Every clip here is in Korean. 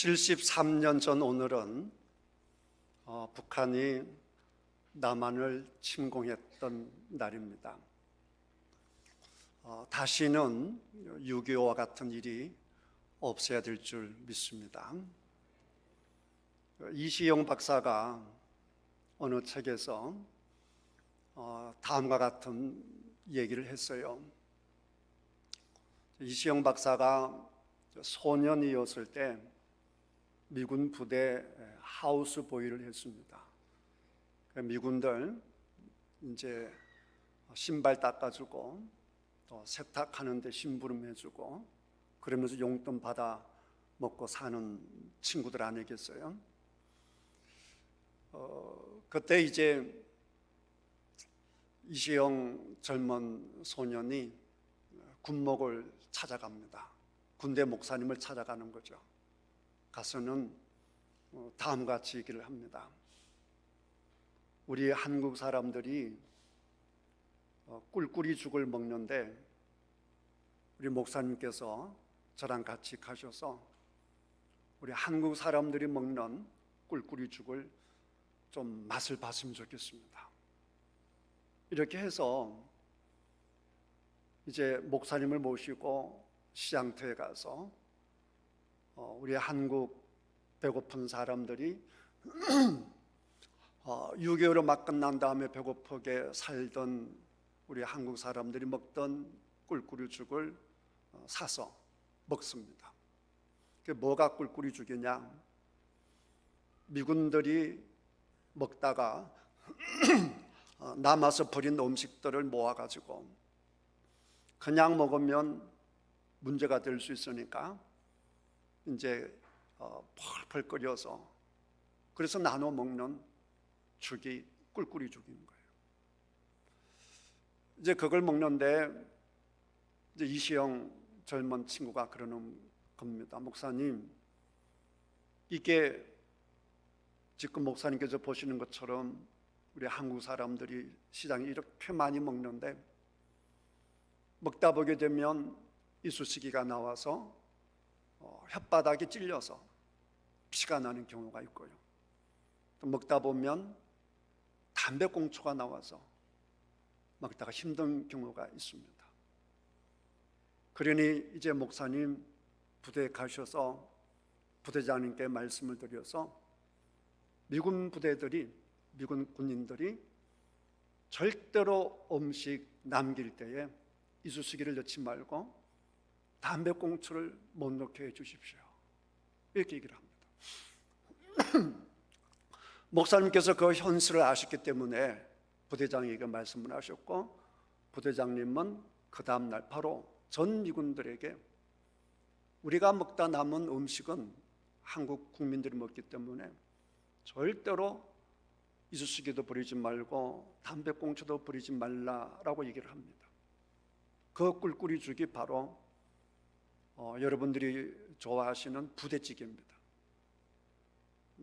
73년 전 오늘은 북한이 남한을 침공했던 날입니다. 다시는 6.25와 같은 일이 없어야 될 줄 믿습니다. 이시영 박사가 어느 책에서 다음과 같은 얘기를 했어요. 이시영 박사가 소년이었을 때 미군 부대 하우스보이를 했습니다. 미군들 이제 신발 닦아주고 또 세탁하는데 심부름해주고 그러면서 용돈 받아 먹고 사는 친구들 아니겠어요? 그때 이제 이시영 젊은 소년이 군목을 찾아갑니다. 군대 목사님을 찾아가는 거죠. 가서는 다음과 같이 얘기를 합니다. 우리 한국 사람들이 꿀꿀이 죽을 먹는데 우리 목사님께서 저랑 같이 가셔서 우리 한국 사람들이 먹는 꿀꿀이 죽을 좀 맛을 봤으면 좋겠습니다. 이렇게 해서 이제 목사님을 모시고 시장터에 가서 우리 한국 배고픈 사람들이 6.25로 막 끝난 다음에 배고프게 살던 우리 한국 사람들이 먹던 꿀꿀이 죽을 사서 먹습니다. 그게 뭐가 꿀꿀이 죽이냐? 미군들이 먹다가 남아서 버린 음식들을 모아가지고 그냥 먹으면 문제가 될 수 있으니까 이제 펄펄 끓여서 그래서 나눠 먹는 죽이 꿀꿀이 죽인 거예요. 이제 그걸 먹는데 이제 이시영 젊은 친구가 그러는 겁니다. 목사님, 이게 지금 목사님께서 보시는 것처럼 우리 한국 사람들이 시장에 이렇게 많이 먹는데 먹다 보게 되면 이쑤시개가 나와서 혓바닥이 찔려서 피가 나는 경우가 있고요. 또 먹다 보면 담배꽁초가 나와서 먹다가 힘든 경우가 있습니다. 그러니 이제 목사님 부대에 가셔서 부대장님께 말씀을 드려서 미군 군인들이 절대로 음식 남길 때에 이쑤시개를 넣지 말고 담배꽁초를 못 넣게 해주십시오. 이렇게 얘기를 합니다. 목사님께서 그 현실을 아셨기 때문에 부대장에게 말씀을 하셨고 부대장님은 그 다음날 바로 전 미군들에게 우리가 먹다 남은 음식은 한국 국민들이 먹기 때문에 절대로 이쑤시개도 버리지 말고 담배꽁초도 버리지 말라라고 얘기를 합니다. 그 꿀꿀이 죽이 바로 여러분들이 좋아하시는 부대찌개입니다.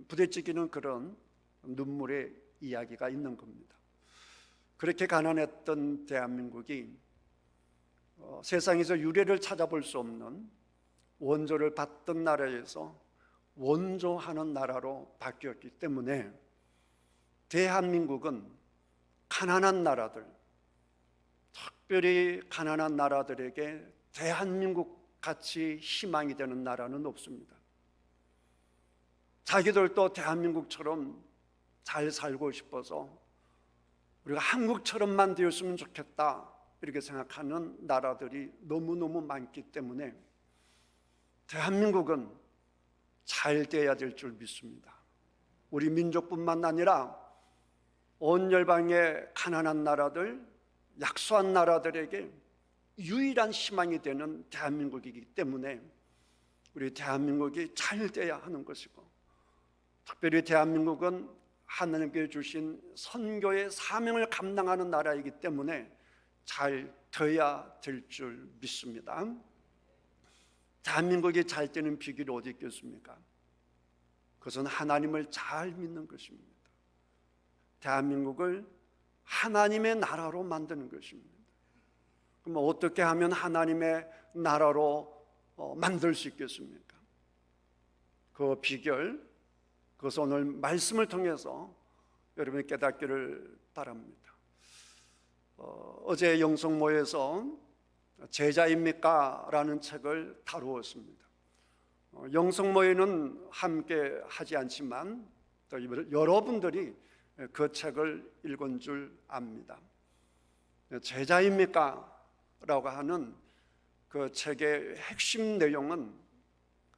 부대찌개는 그런 눈물의 이야기가 있는 겁니다. 그렇게 가난했던 대한민국이 세상에서 유래를 찾아볼 수 없는 원조를 받던 나라에서 원조하는 나라로 바뀌었기 때문에 대한민국은 가난한 나라들, 특별히 가난한 나라들에게 대한민국 같이 희망이 되는 나라는 없습니다. 자기들도 대한민국처럼 잘 살고 싶어서 우리가 한국처럼만 되었으면 좋겠다 이렇게 생각하는 나라들이 너무너무 많기 때문에 대한민국은 잘 돼야 될 줄 믿습니다. 우리 민족뿐만 아니라 온 열방의 가난한 나라들, 약소한 나라들에게 유일한 희망이 되는 대한민국이기 때문에 우리 대한민국이 잘 돼야 하는 것이고 특별히 대한민국은 하나님께 주신 선교의 사명을 감당하는 나라이기 때문에 잘 돼야 될 줄 믿습니다. 대한민국이 잘 되는 비결이 어디 있겠습니까? 그것은 하나님을 잘 믿는 것입니다. 대한민국을 하나님의 나라로 만드는 것입니다. 그럼 어떻게 하면 하나님의 나라로 만들 수 있겠습니까? 그 비결, 그것을 오늘 말씀을 통해서 여러분이 깨닫기를 바랍니다. 어제 영성모에서 제자입니까? 라는 책을 다루었습니다. 영성모에는 함께 하지 않지만 또 여러분들이 그 책을 읽은 줄 압니다. 제자입니까? 라고 하는 그 책의 핵심 내용은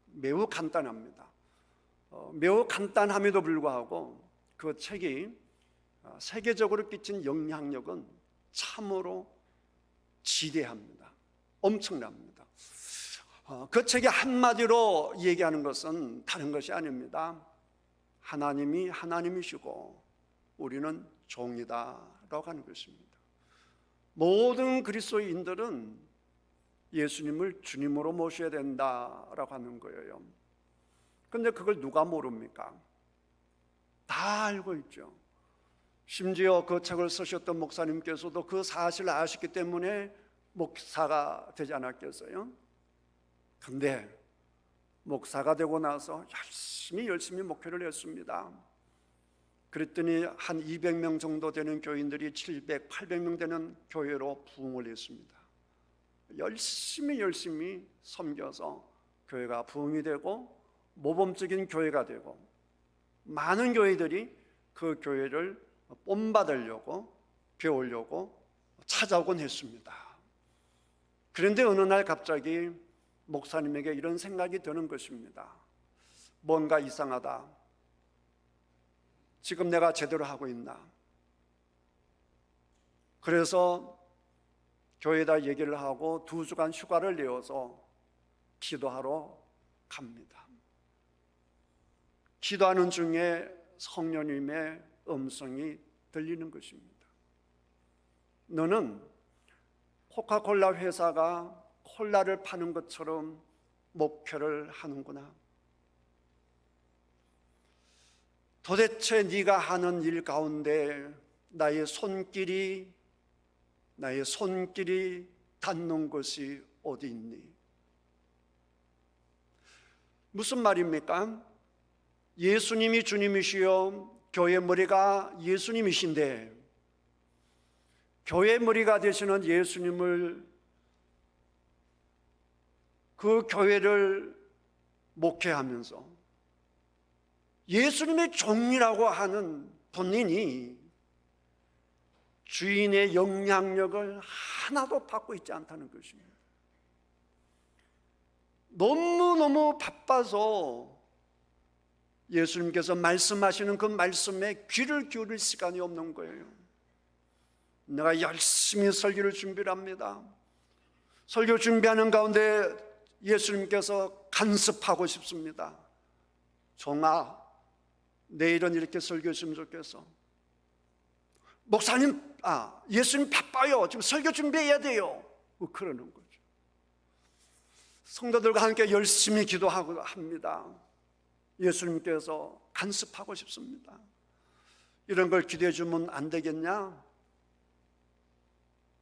매우 간단합니다. 매우 간단함에도 불구하고 그 책이 세계적으로 끼친 영향력은 참으로 지대합니다. 엄청납니다. 그 책이 한마디로 얘기하는 것은 다른 것이 아닙니다. 하나님이 하나님이시고 우리는 종이다라고 하는 것입니다. 모든 그리스도인들은 예수님을 주님으로 모셔야 된다라고 하는 거예요. 그런데 그걸 누가 모릅니까? 다 알고 있죠. 심지어 그 책을 쓰셨던 목사님께서도 그 사실을 아셨기 때문에 목사가 되지 않았겠어요? 근데 목사가 되고 나서 열심히 목회를 했습니다. 그랬더니 한 200명 정도 되는 교인들이 700, 800명 되는 교회로 부흥을 했습니다. 열심히 섬겨서 교회가 부흥이 되고 모범적인 교회가 되고 많은 교회들이 그 교회를 본받으려고 배우려고 찾아오곤 했습니다. 그런데 어느 날 갑자기 목사님에게 이런 생각이 드는 것입니다. 뭔가 이상하다. 지금 내가 제대로 하고 있나? 그래서 교회에다 얘기를 하고 2주간 휴가를 내어서 기도하러 갑니다. 기도하는 중에 성령님의 음성이 들리는 것입니다. 너는 코카콜라 회사가 콜라를 파는 것처럼 목회를 하는구나. 도대체 네가 하는 일 가운데 나의 손길이 닿는 것이 어디 있니? 무슨 말입니까? 예수님이 주님이시요 교회 머리가 예수님이신데 교회 머리가 되시는 예수님을 그 교회를 목회하면서 예수님의 종이라고 하는 본인이 주인의 영향력을 하나도 받고 있지 않다는 것입니다. 너무너무 바빠서 예수님께서 말씀하시는 그 말씀에 귀를 기울일 시간이 없는 거예요. 내가 열심히 설교를 준비를 합니다. 설교 준비하는 가운데 예수님께서 간섭하고 싶습니다. 종아, 내일은 이렇게 설교했으면 좋겠어. 목사님, 예수님 바빠요. 지금 설교 준비해야 돼요. 그러는 거죠. 성도들과 함께 열심히 기도하고 합니다. 예수님께서 간섭하고 싶습니다. 이런 걸 기도해 주면 안 되겠냐?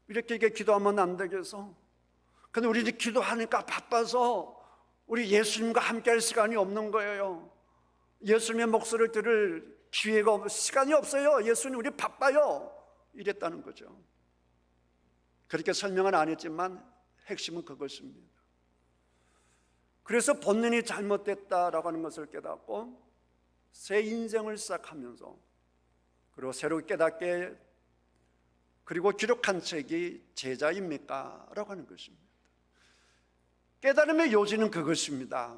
이렇게 기도하면 안 되겠어? 근데 우리는 기도하니까 바빠서 우리 예수님과 함께 할 시간이 없는 거예요. 예수님의 목소리를 들을 기회가 시간이 없어요. 예수님 우리 바빠요. 이랬다는 거죠. 그렇게 설명은 안 했지만 핵심은 그것입니다. 그래서 본인이 잘못됐다라고 하는 것을 깨닫고 새 인생을 시작하면서 그리고 새로 깨닫게 그리고 기록한 책이 제자입니까? 라고 하는 것입니다. 깨달음의 요지는 그것입니다.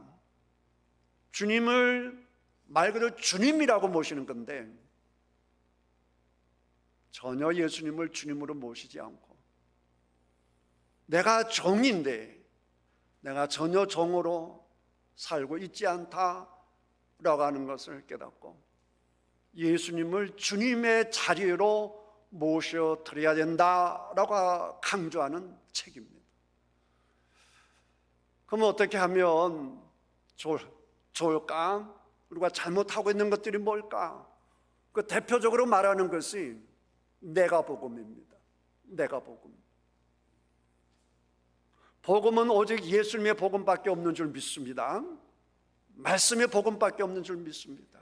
주님을 말 그대로 주님이라고 모시는 건데 전혀 예수님을 주님으로 모시지 않고 내가 종인데 내가 전혀 종으로 살고 있지 않다라고 하는 것을 깨닫고 예수님을 주님의 자리로 모셔드려야 된다라고 강조하는 책입니다. 그럼 어떻게 하면 좋을까? 우리가 잘못하고 있는 것들이 뭘까? 그 대표적으로 말하는 것이 내가복음입니다. 내가복음. 복음은 오직 예수님의 복음밖에 없는 줄 믿습니다. 말씀의 복음밖에 없는 줄 믿습니다.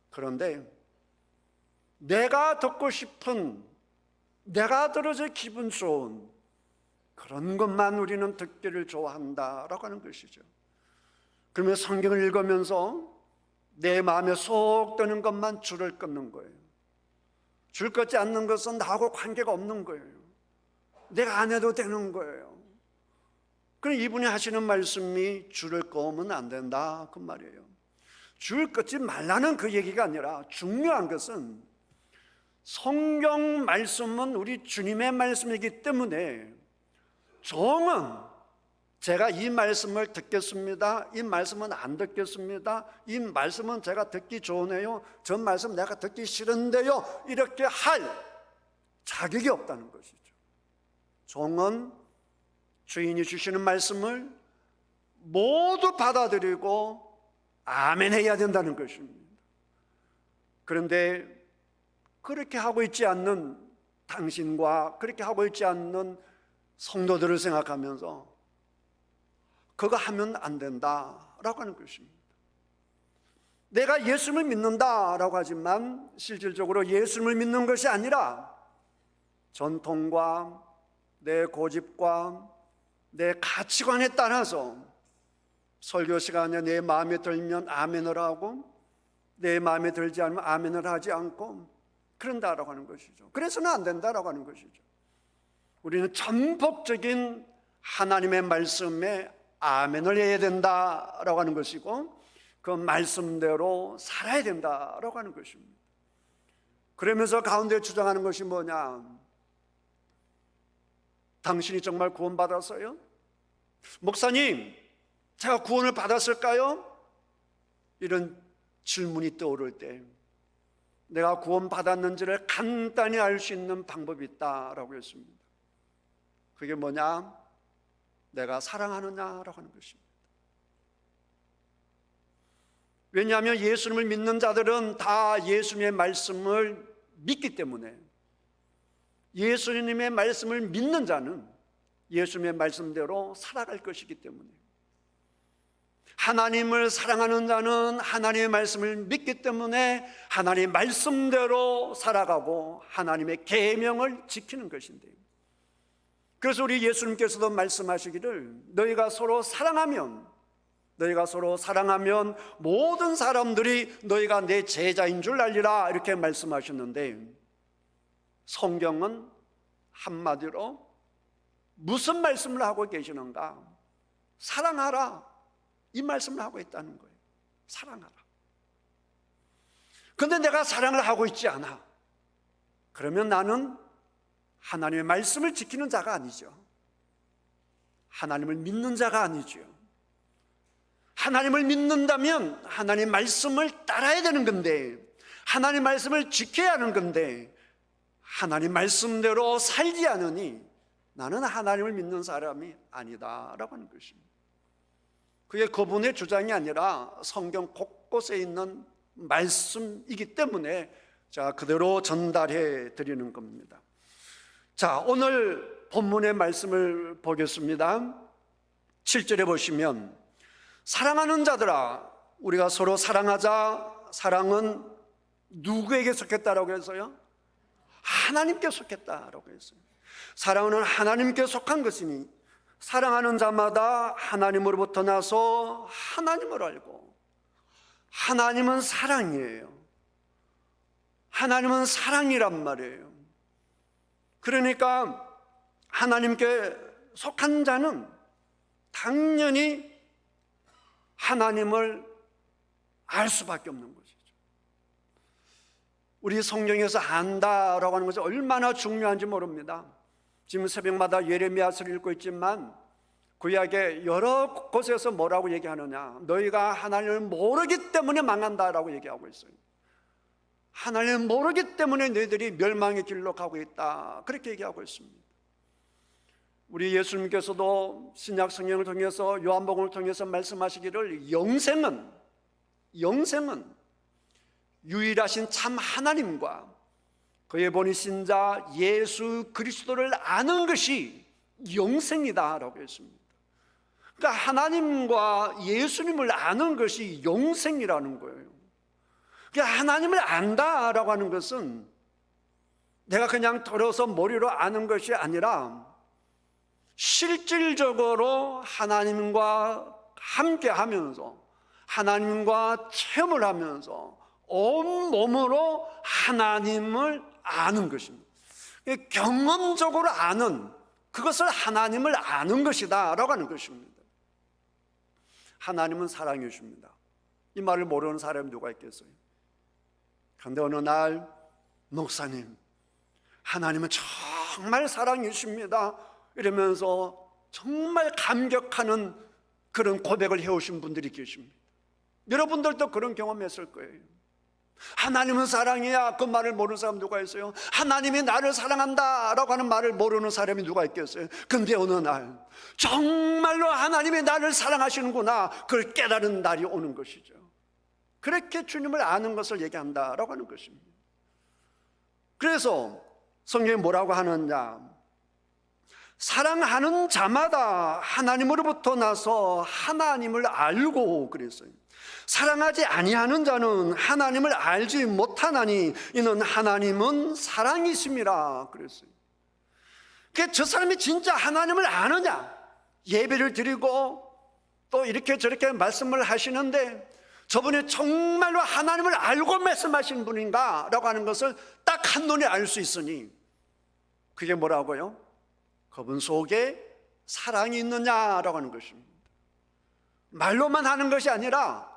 그런데 내가 듣고 싶은, 내가 들어서 기분 좋은 그런 것만 우리는 듣기를 좋아한다라고 하는 것이죠. 그러면 성경을 읽으면서 내 마음에 속 드는 것만 줄을 끊는 거예요. 줄 끊지 않는 것은 나하고 관계가 없는 거예요. 내가 안 해도 되는 거예요. 그럼 이분이 하시는 말씀이 줄을 끊으면 안 된다 그 말이에요. 줄 끊지 말라는 그 얘기가 아니라 중요한 것은 성경 말씀은 우리 주님의 말씀이기 때문에 종은 제가 이 말씀을 듣겠습니다, 이 말씀은 안 듣겠습니다, 이 말씀은 제가 듣기 좋으네요, 저 말씀 내가 듣기 싫은데요, 이렇게 할 자격이 없다는 것이죠. 종은 주인이 주시는 말씀을 모두 받아들이고 아멘 해야 된다는 것입니다. 그런데 그렇게 하고 있지 않는 당신과 그렇게 하고 있지 않는 성도들을 생각하면서 그거 하면 안 된다라고 하는 것입니다. 내가 예수님을 믿는다라고 하지만 실질적으로 예수님을 믿는 것이 아니라 전통과 내 고집과 내 가치관에 따라서 설교 시간에 내 마음에 들면 아멘을 하고 내 마음에 들지 않으면 아멘을 하지 않고 그런다라고 하는 것이죠. 그래서는 안 된다라고 하는 것이죠. 우리는 전폭적인 하나님의 말씀에 아멘을 해야 된다라고 하는 것이고 그 말씀대로 살아야 된다라고 하는 것입니다. 그러면서 가운데 주장하는 것이 뭐냐? 당신이 정말 구원받았어요? 목사님, 제가 구원을 받았을까요? 이런 질문이 떠오를 때 내가 구원받았는지를 간단히 알 수 있는 방법이 있다라고 했습니다. 그게 뭐냐? 내가 사랑하느냐라고 하는 것입니다. 왜냐하면 예수님을 믿는 자들은 다 예수님의 말씀을 믿기 때문에, 예수님의 말씀을 믿는 자는 예수님의 말씀대로 살아갈 것이기 때문에, 하나님을 사랑하는 자는 하나님의 말씀을 믿기 때문에 하나님의 말씀대로 살아가고 하나님의 계명을 지키는 것인데, 그래서 우리 예수님께서도 말씀하시기를 너희가 서로 사랑하면 모든 사람들이 너희가 내 제자인 줄 알리라 이렇게 말씀하셨는데, 성경은 한마디로 무슨 말씀을 하고 계시는가? 사랑하라, 이 말씀을 하고 있다는 거예요. 사랑하라. 그런데 내가 사랑을 하고 있지 않아. 그러면 나는 하나님의 말씀을 지키는 자가 아니죠. 하나님을 믿는 자가 아니죠. 하나님을 믿는다면 하나님의 말씀을 따라야 되는 건데, 하나님의 말씀을 지켜야 하는 건데, 하나님 말씀대로 살지 않으니 나는 하나님을 믿는 사람이 아니다라고 하는 것입니다. 그게 그분의 주장이 아니라 성경 곳곳에 있는 말씀이기 때문에 자, 그대로 전달해 드리는 겁니다. 자, 오늘 본문의 말씀을 보겠습니다. 7절에 보시면 사랑하는 자들아 우리가 서로 사랑하자. 사랑은 누구에게 속했다라고 해서요? 하나님께 속했다라고 했어요. 사랑은 하나님께 속한 것이니 사랑하는 자마다 하나님으로부터 나서 하나님을 알고, 하나님은 사랑이에요. 하나님은 사랑이란 말이에요. 그러니까 하나님께 속한 자는 당연히 하나님을 알 수밖에 없는 것이죠. 우리 성경에서 안다라고 하는 것이 얼마나 중요한지 모릅니다. 지금 새벽마다 예레미야서를 읽고 있지만 구약의 여러 곳에서 뭐라고 얘기하느냐? 너희가 하나님을 모르기 때문에 망한다라고 얘기하고 있어요. 하나님을 모르기 때문에 너희들이 멸망의 길로 가고 있다, 그렇게 얘기하고 있습니다. 우리 예수님께서도 신약 성경을 통해서 요한복음을 통해서 말씀하시기를 영생은 유일하신 참 하나님과 그의 본이신 자 예수 그리스도를 아는 것이 영생이다라고 했습니다. 그러니까 하나님과 예수님을 아는 것이 영생이라는 거예요. 그러니까 하나님을 안다라고 하는 것은 내가 그냥 들어서 머리로 아는 것이 아니라 실질적으로 하나님과 함께 하면서 하나님과 체험을 하면서 온몸으로 하나님을 아는 것입니다. 경험적으로 아는, 그것을 하나님을 아는 것이다 라고 하는 것입니다. 하나님은 사랑이십니다. 이 말을 모르는 사람이 누가 있겠어요? 그런데 어느 날 목사님, 하나님은 정말 사랑이십니다 이러면서 정말 감격하는 그런 고백을 해오신 분들이 계십니다. 여러분들도 그런 경험했을 거예요. 하나님은 사랑이야, 그 말을 모르는 사람 누가 있어요? 하나님이 나를 사랑한다 라고 하는 말을 모르는 사람이 누가 있겠어요? 근데 어느 날 정말로 하나님이 나를 사랑하시는구나, 그걸 깨달은 날이 오는 것이죠. 그렇게 주님을 아는 것을 얘기한다라고 하는 것입니다. 그래서 성경이 뭐라고 하느냐, 사랑하는 자마다 하나님으로부터 나서 하나님을 알고 그랬어요. 사랑하지 아니하는 자는 하나님을 알지 못하나니 이는 하나님은 사랑이심이라 그랬어요. 그러니까 저 사람이 진짜 하나님을 아느냐, 예배를 드리고 또 이렇게 저렇게 말씀을 하시는데 저분이 정말로 하나님을 알고 말씀하시는 분인가 라고 하는 것을 딱 한눈에 알 수 있으니 그게 뭐라고요? 그분 속에 사랑이 있느냐라고 하는 것입니다. 말로만 하는 것이 아니라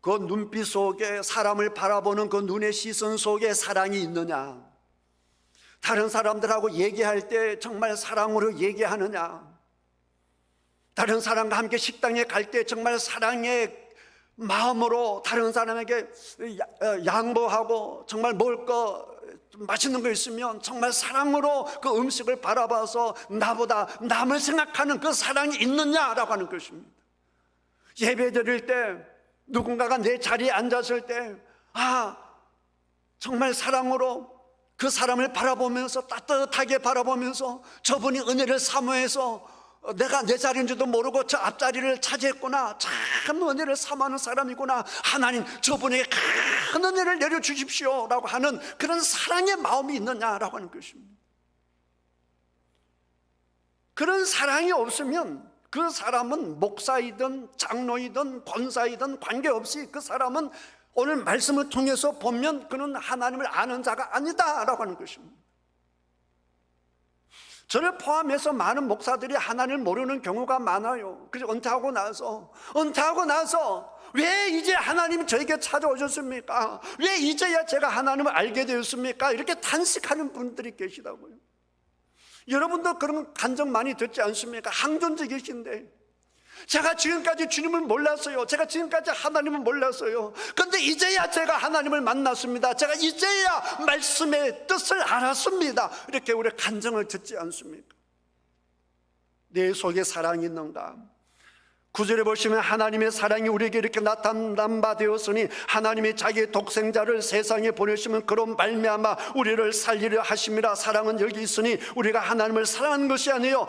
그 눈빛 속에, 사람을 바라보는 그 눈의 시선 속에 사랑이 있느냐, 다른 사람들하고 얘기할 때 정말 사랑으로 얘기하느냐, 다른 사람과 함께 식당에 갈 때 정말 사랑의 마음으로 다른 사람에게 양보하고 정말 먹을 거 맛있는 거 있으면 정말 사랑으로 그 음식을 바라봐서 나보다 남을 생각하는 그 사랑이 있느냐라고 하는 것입니다. 예배 드릴 때 누군가가 내 자리에 앉았을 때 정말 사랑으로 그 사람을 바라보면서 따뜻하게 바라보면서 저분이 은혜를 사모해서 내가 내 자리인지도 모르고 저 앞자리를 차지했구나, 참 은혜를 사모하는 사람이구나, 하나님 저분에게 큰 은혜를 내려주십시오 라고 하는 그런 사랑의 마음이 있느냐라고 하는 것입니다. 그런 사랑이 없으면 그 사람은 목사이든 장로이든 권사이든 관계없이 그 사람은 오늘 말씀을 통해서 보면 그는 하나님을 아는 자가 아니다라고 하는 것입니다. 저를 포함해서 많은 목사들이 하나님을 모르는 경우가 많아요. 그래서 은퇴하고 나서 왜 이제 하나님이 저에게 찾아오셨습니까? 왜 이제야 제가 하나님을 알게 되었습니까? 이렇게 탄식하는 분들이 계시다고요. 여러분도 그런 간증 많이 듣지 않습니까? 항존지 계신데 제가 지금까지 주님을 몰랐어요. 제가 지금까지 하나님을 몰랐어요. 그런데 이제야 제가 하나님을 만났습니다. 제가 이제야 말씀의 뜻을 알았습니다. 이렇게 우리 간증을 듣지 않습니까? 내 속에 사랑이 있는가? 9절에 보시면 하나님의 사랑이 우리에게 이렇게 나타난 바 되었으니 하나님이 자기의 독생자를 세상에 보내시면 그로 말미암아 우리를 살리려 하심이라. 사랑은 여기 있으니 우리가 하나님을 사랑하는 것이 아니요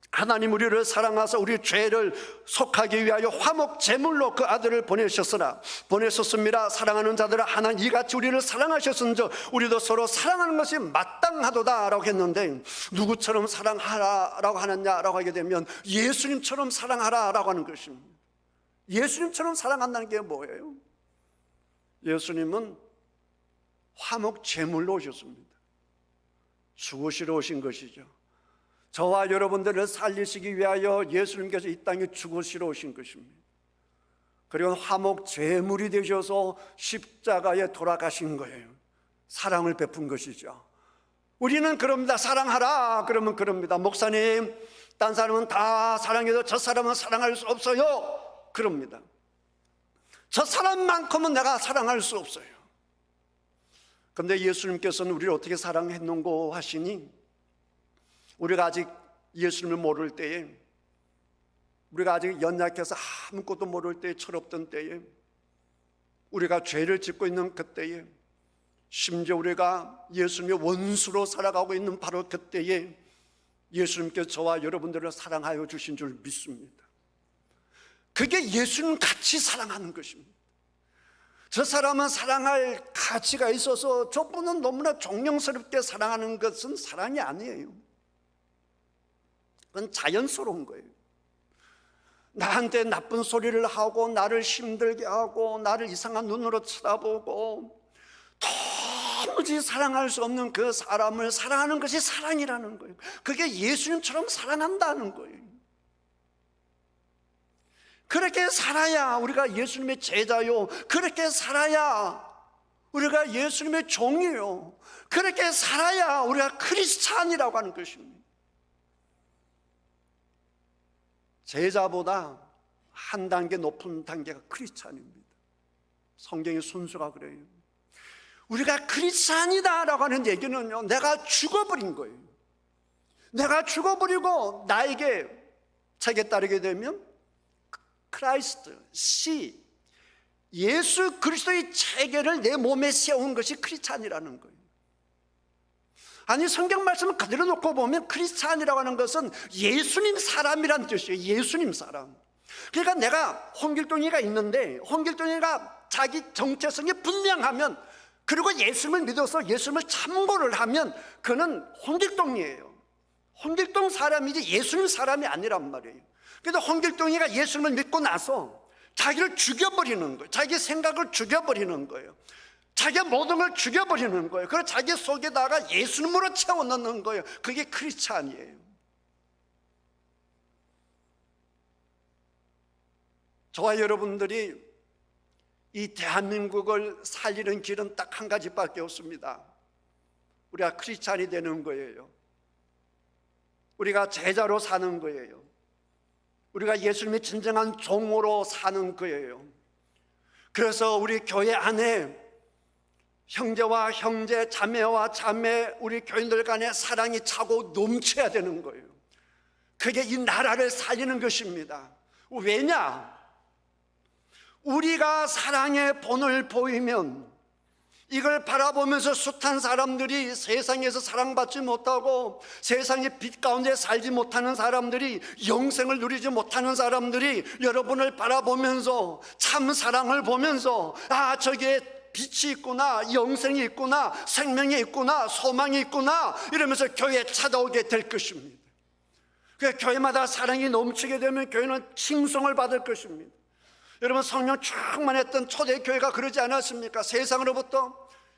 하나님 우리를 사랑하사 우리 죄를 속하기 위하여 화목 제물로 그 아들을 보내셨습니다. 사랑하는 자들아 하나님 이같이 우리를 사랑하셨은즉 우리도 서로 사랑하는 것이 마땅하도다 라고 했는데, 누구처럼 사랑하라라고 하느냐라고 하게 되면 예수님처럼 사랑하라라고 하는 것입니다. 예수님처럼 사랑한다는 게 뭐예요? 예수님은 화목 제물로 오셨습니다. 죽으시러 오신 것이죠. 저와 여러분들을 살리시기 위하여 예수님께서 이 땅에 죽으시러 오신 것입니다. 그리고 화목 제물이 되셔서 십자가에 돌아가신 거예요. 사랑을 베푼 것이죠. 우리는 그럽니다. 사랑하라 그러면 그럽니다. 목사님, 딴 사람은 다 사랑해도 저 사람은 사랑할 수 없어요 그럽니다. 저 사람만큼은 내가 사랑할 수 없어요. 그런데 예수님께서는 우리를 어떻게 사랑했는고 하시니, 우리가 아직 예수님을 모를 때에, 우리가 아직 연약해서 아무것도 모를 때에, 철없던 때에, 우리가 죄를 짓고 있는 그때에, 심지어 우리가 예수님의 원수로 살아가고 있는 바로 그때에 예수님께서 저와 여러분들을 사랑하여 주신 줄 믿습니다. 그게 예수님 같이 사랑하는 것입니다. 저 사람은 사랑할 가치가 있어서 저분은 너무나 존경스럽게 사랑하는 것은 사랑이 아니에요. 그건 자연스러운 거예요. 나한테 나쁜 소리를 하고 나를 힘들게 하고 나를 이상한 눈으로 쳐다보고 도무지 사랑할 수 없는 그 사람을 사랑하는 것이 사랑이라는 거예요. 그게 예수님처럼 사랑한다는 거예요. 그렇게 살아야 우리가 예수님의 제자요, 그렇게 살아야 우리가 예수님의 종이요, 그렇게 살아야 우리가 크리스찬이라고 하는 것입니다. 제자보다 한 단계 높은 단계가 크리스찬입니다. 성경의 순서가 그래요. 우리가 크리스찬이다라고 하는 얘기는요, 내가 죽어버린 거예요. 내가 죽어버리고 나에게 책에 따르게 되면 크라이스트, 예수 그리스도의 체계를 내 몸에 세운 것이 크리스찬이라는 거예요. 아니, 성경 말씀을 그대로 놓고 보면 크리스찬이라고 하는 것은 예수님 사람이란 뜻이에요. 예수님 사람. 그러니까 내가 홍길동이가 있는데 홍길동이가 자기 정체성이 분명하면, 그리고 예수님을 믿어서 예수님을 참고를 하면 그는 홍길동이에요. 홍길동 사람이지 예수님 사람이 아니란 말이에요. 그런데 홍길동이가 예수님을 믿고 나서 자기를 죽여버리는 거예요. 자기 생각을 죽여버리는 거예요. 자기 모든 걸 죽여버리는 거예요. 그래서 자기 속에다가 예수님으로 채워넣는 거예요. 그게 크리스찬이에요. 저와 여러분들이 이 대한민국을 살리는 길은 딱 한 가지밖에 없습니다. 우리가 크리스찬이 되는 거예요. 우리가 제자로 사는 거예요. 우리가 예수님의 진정한 종으로 사는 거예요. 그래서 우리 교회 안에 형제와 형제, 자매와 자매, 우리 교인들 간에 사랑이 차고 넘쳐야 되는 거예요. 그게 이 나라를 살리는 것입니다. 왜냐? 우리가 사랑의 본을 보이면, 이걸 바라보면서 숱한 사람들이 세상에서 사랑받지 못하고 세상의 빛 가운데 살지 못하는 사람들이, 영생을 누리지 못하는 사람들이 여러분을 바라보면서 참 사랑을 보면서, 아, 저기에 빛이 있구나, 영생이 있구나, 생명이 있구나, 소망이 있구나, 이러면서 교회에 찾아오게 될 것입니다. 그 교회마다 사랑이 넘치게 되면 교회는 칭송을 받을 것입니다. 여러분, 성령 충만했던 초대교회가 그러지 않았습니까? 세상으로부터,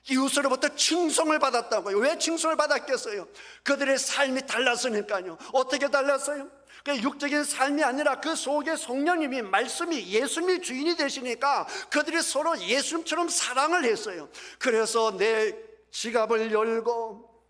이웃으로부터 칭송을 받았다고요. 왜 칭송을 받았겠어요? 그들의 삶이 달랐으니까요. 어떻게 달랐어요? 그 육적인 삶이 아니라 그 속에 성령님이, 말씀이, 예수님이 주인이 되시니까 그들이 서로 예수님처럼 사랑을 했어요. 그래서 내 지갑을 열고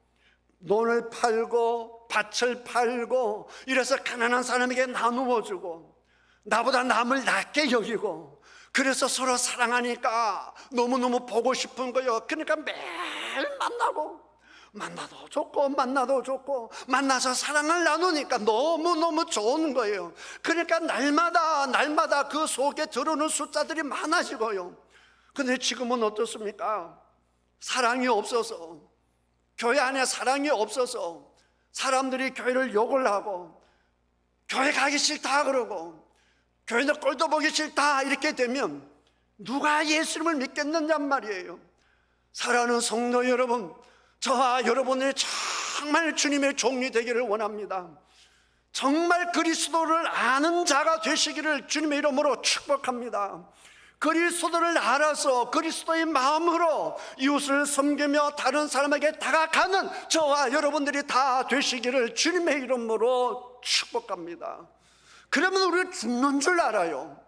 논을 팔고 밭을 팔고 이래서 가난한 사람에게 나누어 주고, 나보다 남을 낮게 여기고, 그래서 서로 사랑하니까 너무너무 보고 싶은 거예요. 그러니까 매일 만나도 좋고 만나도 좋고, 만나서 사랑을 나누니까 너무너무 좋은 거예요. 그러니까 날마다 그 속에 들어오는 숫자들이 많아지고요. 근데 지금은 어떻습니까? 사랑이 없어서, 교회 안에 사랑이 없어서 사람들이 교회를 욕을 하고, 교회 가기 싫다 그러고, 교회는 꼴도 보기 싫다 이렇게 되면 누가 예수님을 믿겠느냔 말이에요. 사랑하는 성도 여러분, 저와 여러분이 정말 주님의 종이 되기를 원합니다. 정말 그리스도를 아는 자가 되시기를 주님의 이름으로 축복합니다. 그리스도를 알아서 그리스도의 마음으로 이웃을 섬기며 다른 사람에게 다가가는 저와 여러분들이 다 되시기를 주님의 이름으로 축복합니다. 그러면 우리는 죽는 줄 알아요.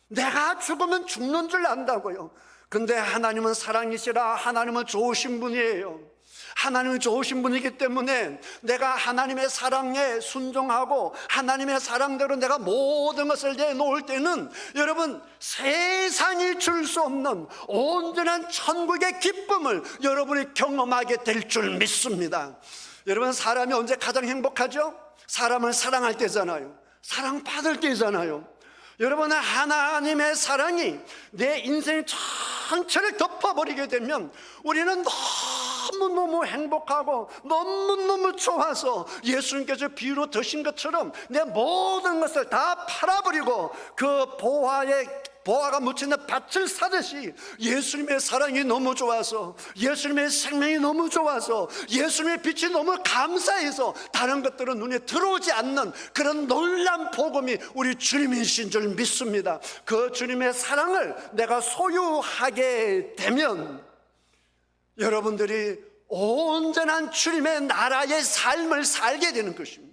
내가 죽으면 죽는 줄 안다고요. 근데 하나님은 사랑이시라, 하나님은 좋으신 분이에요. 하나님은 좋으신 분이기 때문에 내가 하나님의 사랑에 순종하고 하나님의 사랑대로 내가 모든 것을 내놓을 때는, 여러분, 세상이 줄 수 없는 온전한 천국의 기쁨을 여러분이 경험하게 될 줄 믿습니다. 여러분, 사람이 언제 가장 행복하죠? 사람을 사랑할 때잖아요. 사랑받을 때잖아요. 여러분, 하나님의 사랑이 내 인생 전체를 덮어버리게 되면 우리는 너무너무 행복하고 너무너무 좋아서 예수님께서 비유로 드신 것처럼 내 모든 것을 다 팔아버리고 그 보화가 묻히는 밭을 사듯이 예수님의 사랑이 너무 좋아서, 예수님의 생명이 너무 좋아서, 예수님의 빛이 너무 감사해서 다른 것들은 눈에 들어오지 않는 그런 놀라운 복음이 우리 주님이신 줄 믿습니다. 그 주님의 사랑을 내가 소유하게 되면 여러분들이 온전한 주님의 나라의 삶을 살게 되는 것입니다.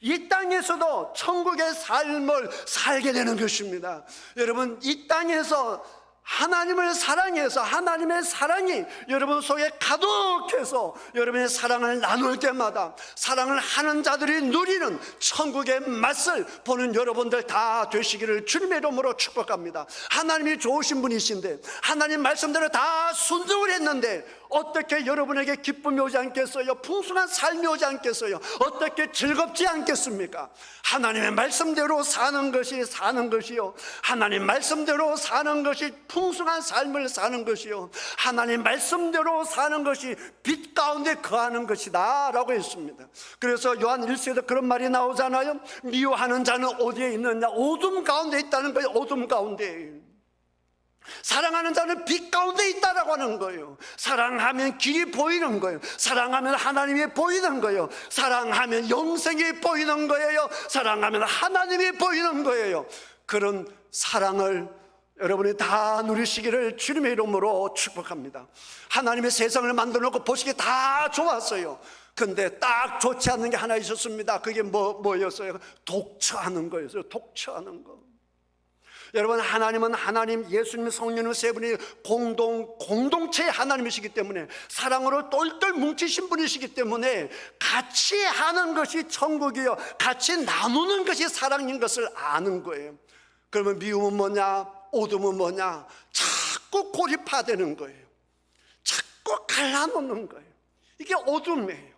이 땅에서도 천국의 삶을 살게 되는 것입니다. 여러분, 이 땅에서 하나님을 사랑해서 하나님의 사랑이 여러분 속에 가득해서 여러분의 사랑을 나눌 때마다 사랑을 하는 자들이 누리는 천국의 맛을 보는 여러분들 다 되시기를 주님의 이름으로 축복합니다. 하나님이 좋으신 분이신데 하나님 말씀대로 다 순종을 했는데 어떻게 여러분에게 기쁨이 오지 않겠어요? 풍성한 삶이 오지 않겠어요? 어떻게 즐겁지 않겠습니까? 하나님의 말씀대로 사는 것이요, 하나님 말씀대로 사는 것이 풍성한 삶을 사는 것이요, 하나님 말씀대로 사는 것이 빛 가운데 거하는 것이다 라고 했습니다. 그래서 요한 1서에도 그런 말이 나오잖아요. 미워하는 자는 어디에 있느냐? 어둠 가운데 있다는 거예요. 어둠 가운데. 사랑하는 자는 빛 가운데 있다라고 하는 거예요. 사랑하면 길이 보이는 거예요. 사랑하면 하나님이 보이는 거예요. 사랑하면 영생이 보이는 거예요. 사랑하면 하나님이 보이는 거예요. 그런 사랑을 여러분이 다 누리시기를 주님의 이름으로 축복합니다. 하나님의 세상을 만들어 놓고 보시기에 다 좋았어요. 근데 딱 좋지 않는 게 하나 있었습니다. 그게 뭐였어요? 독처하는 거였어요. 독처하는 거. 여러분, 하나님은 하나님, 예수님, 성령님 세 분이 공동체의 하나님이시기 때문에 사랑으로 똘똘 뭉치신 분이시기 때문에 같이 하는 것이 천국이요, 같이 나누는 것이 사랑인 것을 아는 거예요. 그러면 미움은 뭐냐? 어둠은 뭐냐? 자꾸 고립화되는 거예요. 자꾸 갈라놓는 거예요. 이게 어둠이에요.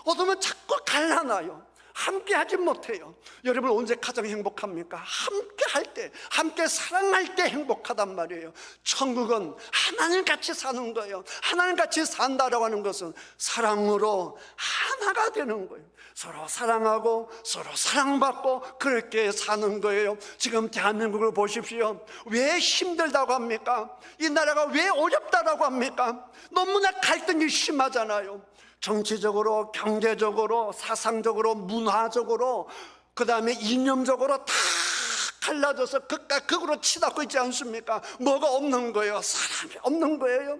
어둠은 자꾸 갈라놔요. 함께 하지 못해요. 여러분, 언제 가장 행복합니까? 함께 할 때, 함께 사랑할 때 행복하단 말이에요. 천국은 하나님 같이 사는 거예요. 하나님 같이 산다라고 하는 것은 사랑으로 하나가 되는 거예요. 서로 사랑하고 서로 사랑받고 그렇게 사는 거예요. 지금 대한민국을 보십시오. 왜 힘들다고 합니까? 이 나라가 왜 어렵다라고 합니까? 너무나 갈등이 심하잖아요. 정치적으로, 경제적으로, 사상적으로, 문화적으로, 그 다음에 이념적으로 다 갈라져서 극과 극으로 치닫고 있지 않습니까? 뭐가 없는 거예요? 사람이 없는 거예요.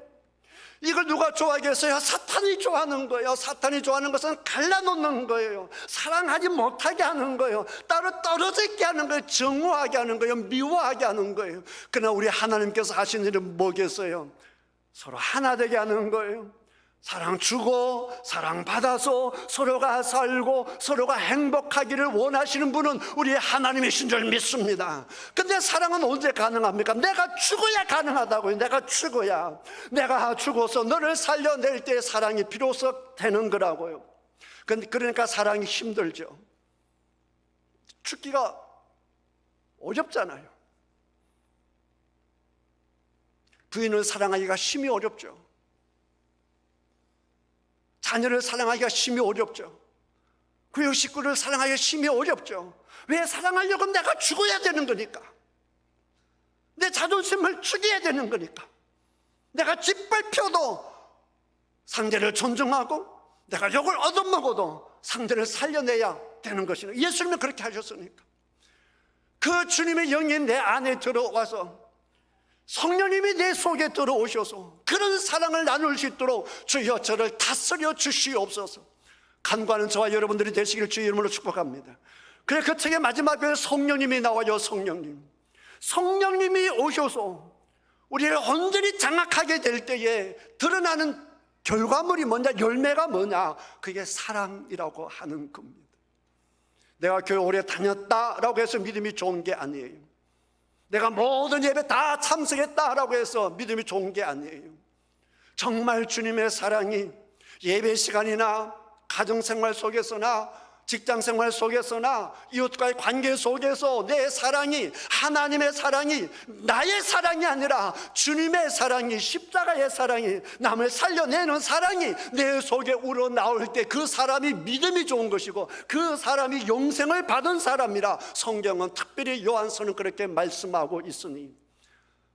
이걸 누가 좋아하겠어요? 사탄이 좋아하는 거예요. 사탄이 좋아하는 것은 갈라놓는 거예요. 사랑하지 못하게 하는 거예요. 따로 떨어져 있게 하는 거예요. 정오하게 하는 거예요. 미워하게 하는 거예요. 그러나 우리 하나님께서 하신 일은 뭐겠어요? 서로 하나 되게 하는 거예요. 사랑 주고 사랑 받아서 서로가 살고 서로가 행복하기를 원하시는 분은 우리 하나님이신 줄 믿습니다. 근데 사랑은 언제 가능합니까? 내가 죽어야 가능하다고요. 내가 죽어야, 내가 죽어서 너를 살려낼 때 사랑이 비로소 되는 거라고요. 그러니까 사랑이 힘들죠. 죽기가 어렵잖아요. 부인을 사랑하기가 심히 어렵죠. 자녀를 사랑하기가 심히 어렵죠. 교육 식구를 사랑하기가 심히 어렵죠. 왜 사랑하려고? 내가 죽어야 되는 거니까. 내 자존심을 죽여야 되는 거니까. 내가 짓밟혀도 상대를 존중하고 내가 욕을 얻어먹어도 상대를 살려내야 되는 것이네. 예수님은 그렇게 하셨으니까. 그 주님의 영이 내 안에 들어와서 성령님이 내 속에 들어오셔서 그런 사랑을 나눌 수 있도록 주여 저를 다스려 주시옵소서. 간구하는 저와 여러분들이 되시기를 주의 이름으로 축복합니다. 그래, 그 책의 마지막에 성령님이 나와요. 성령님이 오셔서 우리를 온전히 장악하게 될 때에 드러나는 결과물이 뭐냐, 열매가 뭐냐, 그게 사랑이라고 하는 겁니다. 내가 교회 오래 다녔다라고 해서 믿음이 좋은 게 아니에요. 내가 모든 예배 다 참석했다라고 해서 믿음이 좋은 게 아니에요. 정말 주님의 사랑이 예배 시간이나 가정생활 속에서나 직장 생활 속에서나 이웃과의 관계 속에서 내 사랑이, 하나님의 사랑이 나의 사랑이 아니라 주님의 사랑이, 십자가의 사랑이, 남을 살려내는 사랑이 내 속에 우러나올 때 그 사람이 믿음이 좋은 것이고 그 사람이 영생을 받은 사람이라 성경은 특별히 요한서는 그렇게 말씀하고 있으니,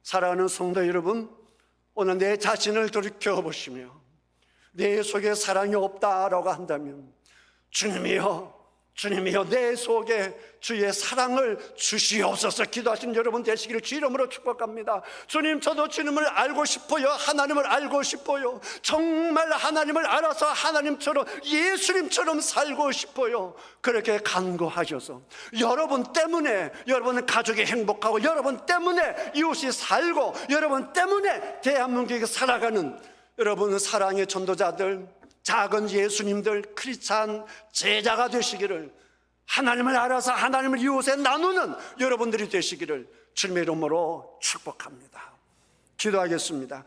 사랑하는 성도 여러분, 오늘 내 자신을 돌이켜보시며 내 속에 사랑이 없다라고 한다면 주님이여 내 속에 주의 사랑을 주시옵소서 기도하신 여러분 되시기를 주 이름으로 축복합니다. 주님, 저도 주님을 알고 싶어요. 하나님을 알고 싶어요. 정말 하나님을 알아서 하나님처럼, 예수님처럼 살고 싶어요. 그렇게 간구하셔서 여러분 때문에 여러분 가족이 행복하고, 여러분 때문에 이웃이 살고, 여러분 때문에 대한민국이 살아가는 여러분 사랑의 전도자들, 작은 예수님들, 크리스찬 제자가 되시기를, 하나님을 알아서 하나님을 이웃에 나누는 여러분들이 되시기를 주님의 이름으로 축복합니다. 기도하겠습니다.